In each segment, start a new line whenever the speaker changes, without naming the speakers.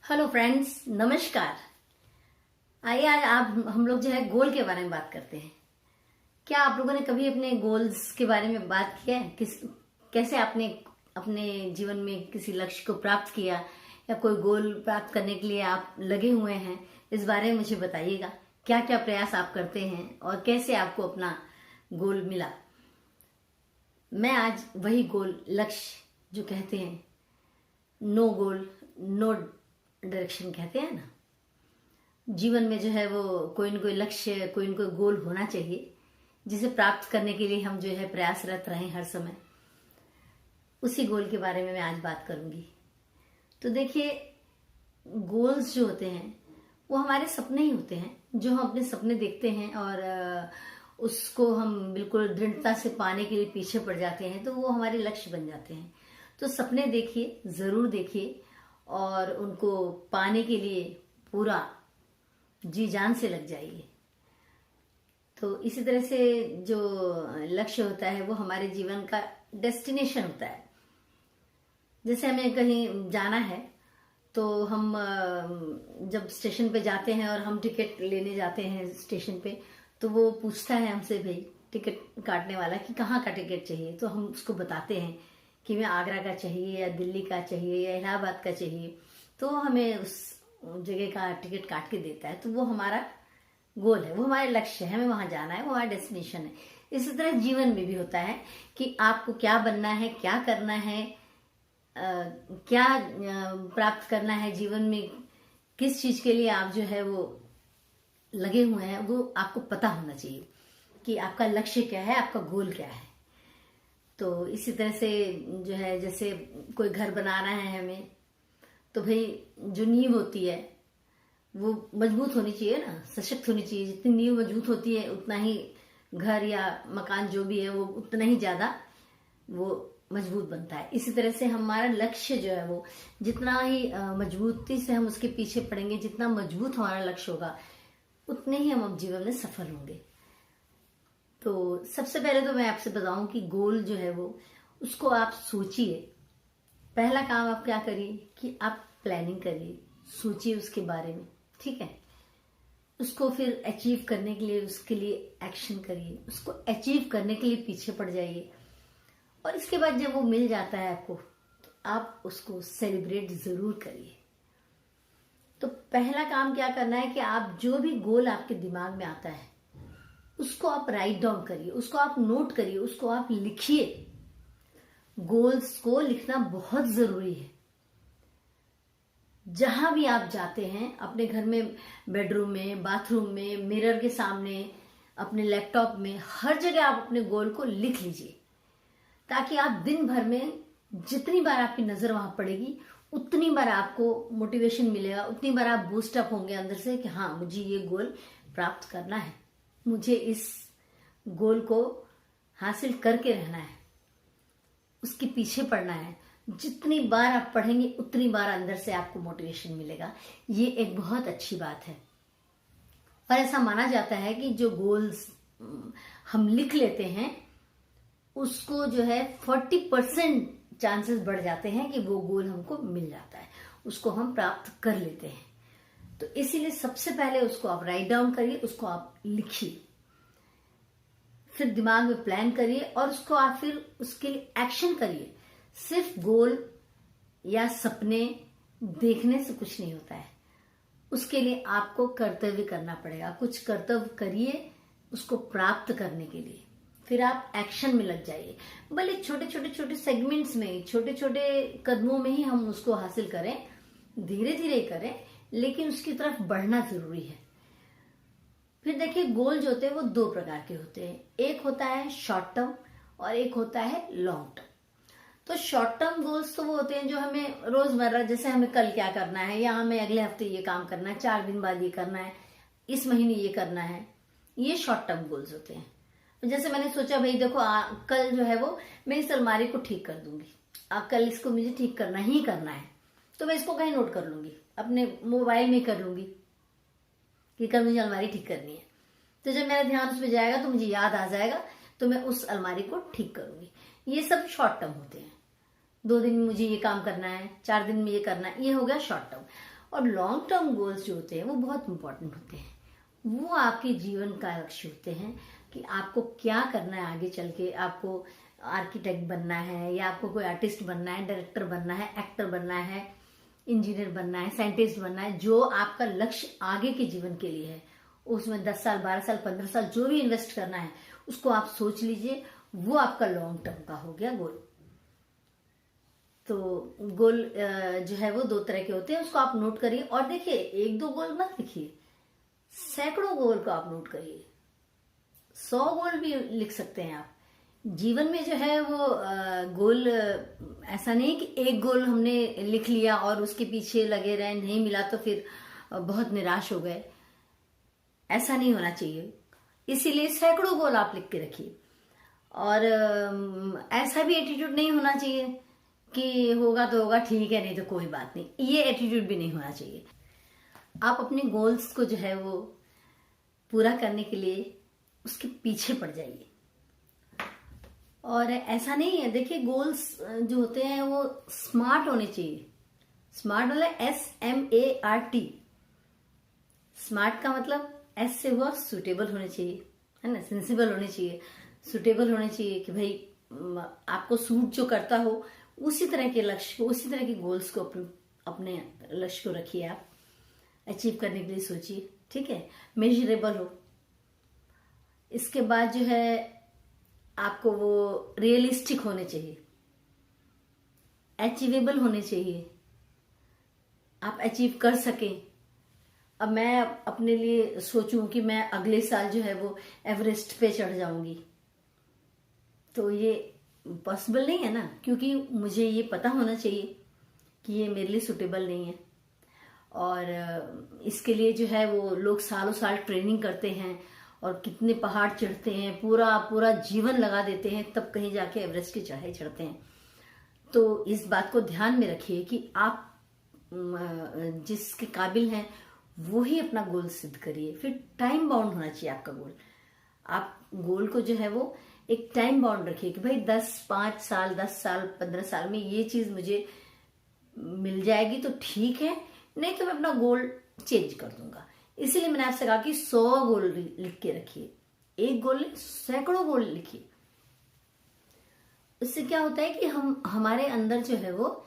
Hello friends, नमस्कार। आइए आज आप हम लोग जो है गोल के बारे में बात करते हैं। क्या आप लोगों ने कभी अपने गोल्स के बारे में बात किया है? कैसे आपने अपने जीवन में किसी लक्ष्य को प्राप्त किया या कोई गोल प्राप्त करने के लिए आप लगे हुए हैं, इस बारे में मुझे बताइएगा। क्या क्या प्रयास आप करते हैं और कैसे आपको अपना गोल मिला। मैं आज वही गोल लक्ष्य जो कहते हैं नो गोल नो डायरेक्शन कहते हैं ना, जीवन में जो है वो कोई न कोई लक्ष्य, कोई न कोई गोल होना चाहिए जिसे प्राप्त करने के लिए हम जो है प्रयासरत रहें हर समय। उसी गोल के बारे में मैं आज बात करूंगी। तो देखिए, गोल्स जो होते हैं वो हमारे सपने ही होते हैं, जो हम अपने सपने देखते हैं और उसको हम बिल्कुल दृढ़ता से पाने के लिए पीछे पड़ जाते हैं, तो वो हमारे लक्ष्य बन जाते हैं। तो सपने देखिए, जरूर देखिए और उनको पाने के लिए पूरा जी जान से लग जाइए। तो इसी तरह से जो लक्ष्य होता है वो हमारे जीवन का डेस्टिनेशन होता है। जैसे हमें कहीं जाना है तो हम जब स्टेशन पे जाते हैं और हम टिकट लेने जाते हैं स्टेशन पे, तो वो पूछता है हमसे, भाई टिकट काटने वाला, कि कहाँ का टिकट चाहिए। तो हम उसको बताते हैं कि मैं आगरा का चाहिए या दिल्ली का चाहिए या इलाहाबाद का चाहिए। तो हमें उस जगह का टिकट काट के देता है। तो वो हमारा गोल है, वो हमारा लक्ष्य है, हमें वहां जाना है, वो हमारा डेस्टिनेशन है। इसी तरह जीवन में भी होता है कि आपको क्या बनना है, क्या करना है, क्या प्राप्त करना है जीवन में, किस चीज के लिए आप जो है वो लगे हुए हैं, वो आपको पता होना चाहिए कि आपका लक्ष्य क्या है, आपका गोल क्या है। तो इसी तरह से जो है, जैसे कोई घर बनाना है हमें, तो भाई जो नींव होती है वो मजबूत होनी चाहिए ना, सशक्त होनी चाहिए। जितनी नींव मजबूत होती है उतना ही घर या मकान जो भी है वो उतना ही ज्यादा वो मजबूत बनता है। इसी तरह से हमारा लक्ष्य जो है वो जितना ही मजबूती से हम उसके पीछे पड़ेंगे, जितना मजबूत हमारा लक्ष्य होगा, उतने ही हम जीवन में सफल होंगे। तो सबसे पहले तो मैं आपसे बताऊं कि गोल जो है वो, उसको आप सोचिए। पहला काम आप क्या करिए कि आप प्लानिंग करिए, सोचिए उसके बारे में, ठीक है। उसको फिर अचीव करने के लिए, उसके लिए एक्शन करिए, उसको अचीव करने के लिए पीछे पड़ जाइए। और इसके बाद जब वो मिल जाता है आपको, तो आप उसको सेलिब्रेट जरूर करिए। तो पहला काम क्या करना है कि आप जो भी गोल आपके दिमाग में आता है उसको आप राइट डाउन करिए, उसको आप नोट करिए, उसको आप लिखिए। गोल्स को लिखना बहुत जरूरी है। जहां भी आप जाते हैं, अपने घर में, बेडरूम में, बाथरूम में, मिरर के सामने, अपने लैपटॉप में, हर जगह आप अपने गोल को लिख लीजिए, ताकि आप दिन भर में जितनी बार आपकी नजर वहां पड़ेगी उतनी बार आपको मोटिवेशन मिलेगा, उतनी बार आप बूस्ट अप होंगे अंदर से कि हाँ, मुझे ये गोल प्राप्त करना है, मुझे इस गोल को हासिल करके रहना है, उसके पीछे पड़ना है। जितनी बार आप पढ़ेंगे उतनी बार अंदर से आपको मोटिवेशन मिलेगा। ये एक बहुत अच्छी बात है। और ऐसा माना जाता है कि जो गोल्स हम लिख लेते हैं उसको जो है 40% चांसेस बढ़ जाते हैं कि वो गोल हमको मिल जाता है, उसको हम प्राप्त कर लेते हैं। तो इसीलिए सबसे पहले उसको आप राइट डाउन करिए, उसको आप लिखिए, फिर दिमाग में प्लान करिए और उसको आप फिर उसके लिए एक्शन करिए। सिर्फ गोल या सपने देखने से कुछ नहीं होता है, उसके लिए आपको कर्तव्य करना पड़ेगा। कुछ कर्तव्य करिए उसको प्राप्त करने के लिए, फिर आप एक्शन में लग जाइए। भले छोटे छोटे सेगमेंट्स में, छोटे छोटे कदमों में ही हम उसको हासिल करें, धीरे धीरे करें, लेकिन उसकी तरफ बढ़ना जरूरी है। फिर देखिए, गोल जो होते हैं वो दो प्रकार के होते हैं। एक होता है शॉर्ट टर्म और एक होता है लॉन्ग टर्म। तो शॉर्ट टर्म गोल्स तो वो होते हैं जो हमें रोजमर्रा, जैसे हमें कल क्या करना है, या हमें अगले हफ्ते ये काम करना है, 4 दिन बाद ये करना है, इस महीने ये करना है, ये शॉर्ट टर्म गोल्स होते हैं। जैसे मैंने सोचा, भाई देखो कल जो है वो मैं इस अलमारी को ठीक कर दूंगी, कल इसको मुझे ठीक करना ही करना है, तो मैं इसको कहीं नोट कर लूंगी, अपने मोबाइल में कर लूंगी कि कल मुझे अलमारी ठीक करनी है। तो जब मेरा ध्यान उस पर जाएगा तो मुझे याद आ जाएगा, तो मैं उस अलमारी को ठीक करूंगी। ये सब शॉर्ट टर्म होते हैं। 2 दिन में मुझे ये काम करना है, 4 दिन में ये करना है, ये हो गया शॉर्ट टर्म। और लॉन्ग टर्म गोल्स जो होते हैं वो बहुत इंपॉर्टेंट होते हैं। वो आपके जीवन का लक्ष्य होते हैं कि आपको क्या करना है आगे चल के। आपको आर्किटेक्ट बनना है, या आपको कोई आर्टिस्ट बनना है, डायरेक्टर बनना है, एक्टर बनना है, इंजीनियर बनना है, साइंटिस्ट बनना है। जो आपका लक्ष्य आगे के जीवन के लिए है, उसमें 10 साल, 12 साल, 15 साल जो भी इन्वेस्ट करना है उसको आप सोच लीजिए। वो आपका लॉन्ग टर्म का हो गया गोल। तो गोल जो है वो 2 तरह के होते हैं, उसको आप नोट करिए। और देखिए, 1-2 गोल मत लिखिए, सैकड़ों गोल को आप नोट करिए। 100 गोल भी लिख सकते हैं आप। जीवन में जो है वो गोल ऐसा नहीं कि एक गोल हमने लिख लिया और उसके पीछे लगे रहे, नहीं मिला तो फिर बहुत निराश हो गए। ऐसा नहीं होना चाहिए। इसीलिए सैकड़ों गोल आप लिख के रखिए। और ऐसा भी एटीट्यूड नहीं होना चाहिए कि होगा तो होगा, ठीक है, नहीं तो कोई बात नहीं। ये एटीट्यूड भी नहीं होना चाहिए। आप अपने गोल्स को जो है वो पूरा करने के लिए उसके पीछे पड़ जाइए। और ऐसा नहीं है, देखिए, गोल्स जो होते हैं वो स्मार्ट होने चाहिए। स्मार्ट मतलब SMART। स्मार्ट का मतलब S से वो सूटेबल होने चाहिए, है ना, सेंसिबल होने चाहिए, सूटेबल होने चाहिए कि भाई आपको सूट जो करता हो उसी तरह के लक्ष्य को, उसी तरह के गोल्स को अपने लक्ष्य को रखिए। आप अचीव करने के लिए सोचिए, ठीक है, मेजरेबल हो। इसके बाद जो है आपको वो रियलिस्टिक होने चाहिए, अचीवेबल होने चाहिए, आप अचीव कर सकें। अब मैं अपने लिए सोचूं कि मैं अगले साल जो है वो एवरेस्ट पे चढ़ जाऊंगी, तो ये पॉसिबल नहीं है ना, क्योंकि मुझे ये पता होना चाहिए कि ये मेरे लिए सुटेबल नहीं है। और इसके लिए जो है वो लोग सालों साल ट्रेनिंग करते हैं और कितने पहाड़ चढ़ते हैं, पूरा पूरा जीवन लगा देते हैं, तब कहीं जाके एवरेस्ट की चढ़ाई चढ़ते हैं। तो इस बात को ध्यान में रखिए कि आप जिसके काबिल हैं वो ही अपना गोल सिद्ध करिए। फिर टाइम बाउंड होना चाहिए आपका गोल। आप गोल को जो है वो एक टाइम बाउंड रखिए कि भाई 5 साल, 10 साल, 15 साल में ये चीज मुझे मिल जाएगी तो ठीक है, नहीं तो मैं अपना गोल चेंज कर दूंगा। इसीलिए मैंने आपसे कहा कि 100 गोल लिख के रखिए। एक गोल नहीं, सैकड़ों गोल लिखिए। इससे क्या होता है कि हमारे अंदर जो है वो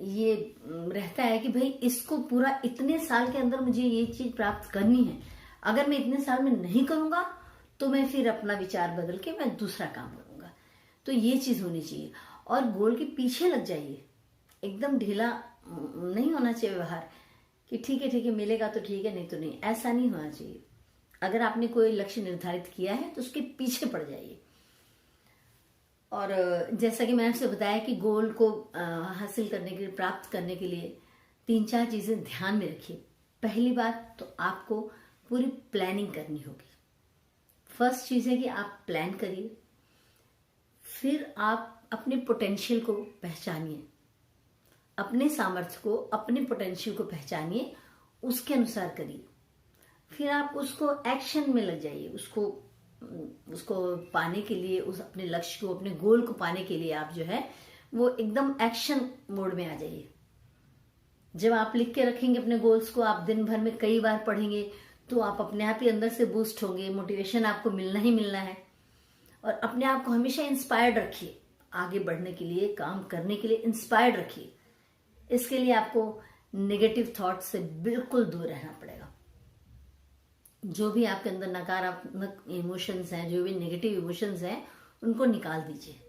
ये रहता है कि भाई इसको पूरा इतने साल के अंदर मुझे ये चीज प्राप्त करनी है। अगर मैं इतने साल में नहीं करूंगा तो मैं फिर अपना विचार बदल के मैं दूसरा काम करूंगा। तो ये चीज होनी चाहिए। और गोल के पीछे लग जाइए, एकदम ढीला नहीं होना चाहिए व्यवहार कि ठीक है मिलेगा तो ठीक है, नहीं तो नहीं। ऐसा नहीं होना चाहिए। अगर आपने कोई लक्ष्य निर्धारित किया है तो उसके पीछे पड़ जाइए। और जैसा कि मैंने आपसे बताया कि गोल को हासिल करने के लिए, प्राप्त करने के लिए 3-4 चीजें ध्यान में रखिए। पहली बात तो आपको पूरी प्लानिंग करनी होगी। फर्स्ट चीज है कि आप प्लान करिए। फिर आप अपने पोटेंशियल को पहचानिए, अपने सामर्थ्य को, अपने पोटेंशियल को पहचानिए, उसके अनुसार करिए। फिर आप उसको एक्शन में लग जाइए। उसको पाने के लिए, उस अपने लक्ष्य को, अपने गोल को पाने के लिए आप जो है वो एकदम एक्शन मोड में आ जाइए। जब आप लिख के रखेंगे अपने गोल्स को, आप दिन भर में कई बार पढ़ेंगे तो आप अपने आप ही अंदर से बूस्ट होंगे। मोटिवेशन आपको मिलना ही मिलना है। और अपने आप को हमेशा इंस्पायर्ड रखिए, आगे बढ़ने के लिए, काम करने के लिए इंस्पायर्ड रखिए। इसके लिए आपको नेगेटिव थॉट से बिल्कुल दूर रहना पड़ेगा। जो भी आपके अंदर नकारात्मक इमोशंस हैं, जो भी नेगेटिव इमोशंस हैं, उनको निकाल दीजिए।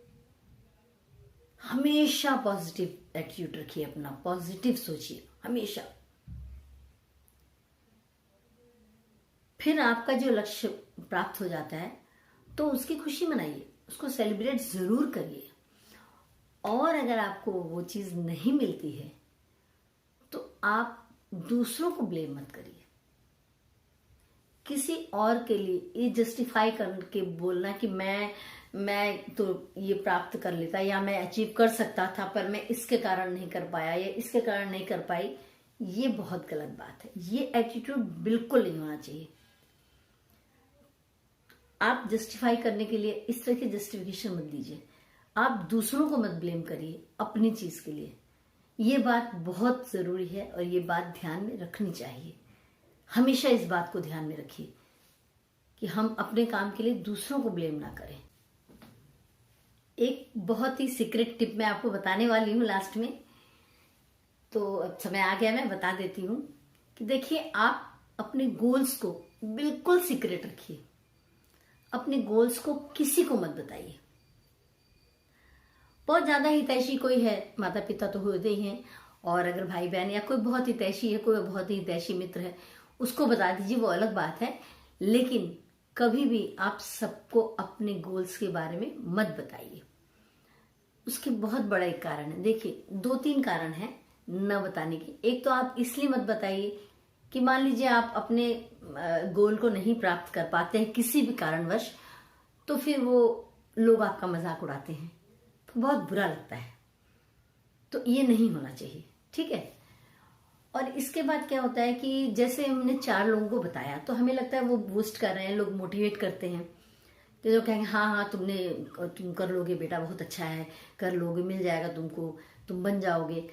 हमेशा पॉजिटिव एटीट्यूड रखिए, अपना पॉजिटिव सोचिए हमेशा। फिर आपका जो लक्ष्य प्राप्त हो जाता है तो उसकी खुशी मनाइए, उसको सेलिब्रेट जरूर करिए। और अगर आपको वो चीज नहीं मिलती है तो आप दूसरों को ब्लेम मत करिए। किसी और के लिए ये जस्टिफाई करके बोलना कि मैं तो ये प्राप्त कर लेता, या मैं अचीव कर सकता था पर मैं इसके कारण नहीं कर पाया, या इसके कारण नहीं कर पाई, ये बहुत गलत बात है। ये एटीट्यूड बिल्कुल नहीं होना चाहिए। आप जस्टिफाई करने के लिए इस तरह की जस्टिफिकेशन मत दीजिए। आप दूसरों को मत ब्लेम करिए अपनी चीज के लिए ये बात बहुत जरूरी है और ये बात ध्यान में रखनी चाहिए। हमेशा इस बात को ध्यान में रखिए कि हम अपने काम के लिए दूसरों को ब्लेम ना करें। एक बहुत ही सीक्रेट टिप मैं आपको बताने वाली हूँ लास्ट में, तो अब समय आ गया, मैं बता देती हूँ कि देखिए, आप अपने गोल्स को बिल्कुल सीक्रेट रखिए। अपने गोल्स को किसी को मत बताइए। बहुत ज्यादा हितैषी कोई है, माता पिता तो होते ही हैं, और अगर भाई बहन या कोई बहुत हितैषी है, कोई बहुत ही हितैषी मित्र है, उसको बता दीजिए, वो अलग बात है। लेकिन कभी भी आप सबको अपने गोल्स के बारे में मत बताइए। उसके बहुत बड़ा एक कारण है। देखिए, 2-3 कारण है न बताने के। एक तो आप इसलिए मत बताइए कि मान लीजिए आप अपने गोल को नहीं प्राप्त कर पाते हैं किसी भी कारणवश, तो फिर वो लोग आपका मजाक उड़ाते हैं, तो बहुत बुरा लगता है। तो ये नहीं होना चाहिए, ठीक है। और इसके बाद क्या होता है कि जैसे हमने 4 लोगों को बताया, तो हमें लगता है वो बूस्ट कर रहे हैं, लोग मोटिवेट करते हैं, तो जो कहेंगे हाँ हाँ तुम कर लोगे बेटा, बहुत अच्छा है, कर लोगे, मिल जाएगा तुमको, तुम बन जाओगे।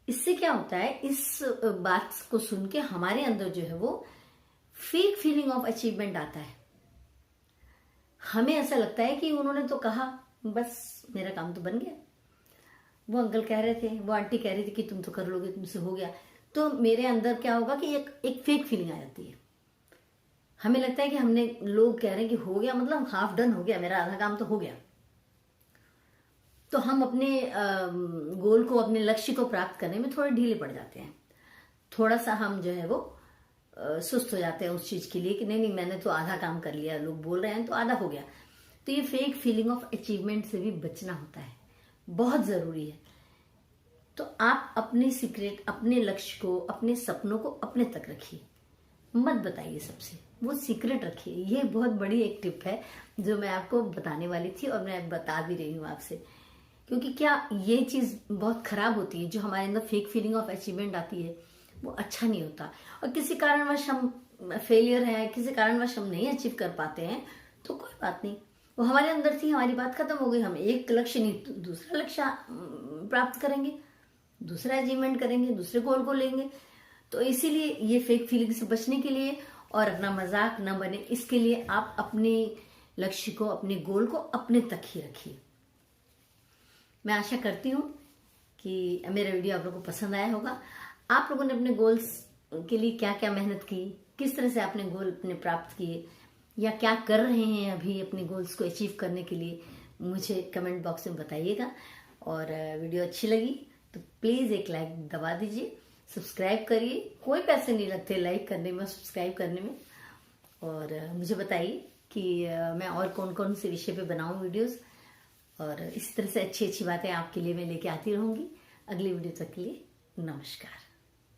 इससे क्या होता है, इस बात को सुन के हमारे अंदर जो है वो फेक फीलिंग ऑफ अचीवमेंट आता है। हमें ऐसा लगता है कि उन्होंने तो कहा, बस मेरा काम तो बन गया। वो अंकल कह रहे थे, वो आंटी कह रही थी कि तुम तो कर लोगे, तुमसे हो गया। तो मेरे अंदर क्या होगा कि एक फेक फीलिंग आ जाती है। हमें लगता है कि हमने, लोग कह रहे हैं कि हो गया, मतलब हाफ डन हो गया, मेरा आधा काम तो हो गया। तो हम अपने गोल को, अपने लक्ष्य को प्राप्त करने में थोड़े ढीले पड़ जाते हैं। थोड़ा सा हम जो है वो सुस्त हो जाते हैं उस चीज के लिए कि नहीं मैंने तो आधा काम कर लिया, लोग बोल रहे हैं तो आधा हो गया। तो ये फेक फीलिंग ऑफ अचीवमेंट से भी बचना होता है, बहुत जरूरी है। तो आप अपने सीक्रेट, अपने लक्ष्य को, अपने सपनों को अपने तक रखिए, मत बताइए सबसे, वो सीक्रेट रखिए। ये बहुत बड़ी एक टिप है जो मैं आपको बताने वाली थी और मैं बता भी रही हूँ आपसे। क्योंकि क्या ये चीज बहुत खराब होती है, जो हमारे अंदर फेक फीलिंग ऑफ अचीवमेंट आती है, वो अच्छा नहीं होता। और किसी कारणवश हम फेलियर है, किसी कारणवश हम नहीं अचीव कर पाते हैं, तो कोई बात नहीं, वो हमारे अंदर थी, हमारी बात खत्म हो गई। हम एक लक्ष्य नहीं तो दूसरा लक्ष्य प्राप्त करेंगे, दूसरा अचीवमेंट करेंगे, दूसरे गोल को लेंगे। तो इसीलिए ये फेक फीलिंग से बचने के लिए और अपना मजाक न बने, इसके लिए आप अपने लक्ष्य को, अपने गोल को अपने तक ही रखिए। मैं आशा करती हूँ कि मेरा वीडियो आप लोगों को पसंद आया होगा। आप लोगों ने अपने गोल्स के लिए क्या क्या मेहनत की, किस तरह से आपने गोल अपने प्राप्त किए, या क्या कर रहे हैं अभी अपने गोल्स को अचीव करने के लिए, मुझे कमेंट बॉक्स में बताइएगा। और वीडियो अच्छी लगी तो प्लीज एक लाइक दबा दीजिए, सब्सक्राइब करिए, कोई पैसे नहीं लगते लाइक करने में, सब्सक्राइब करने में। और मुझे बताइए कि मैं और कौन कौन से विषय पे बनाऊं वीडियोस, और इस तरह से अच्छी अच्छी बातें आपके लिए मैं लेके आती रहूंगी। अगली वीडियो तक के लिए नमस्कार।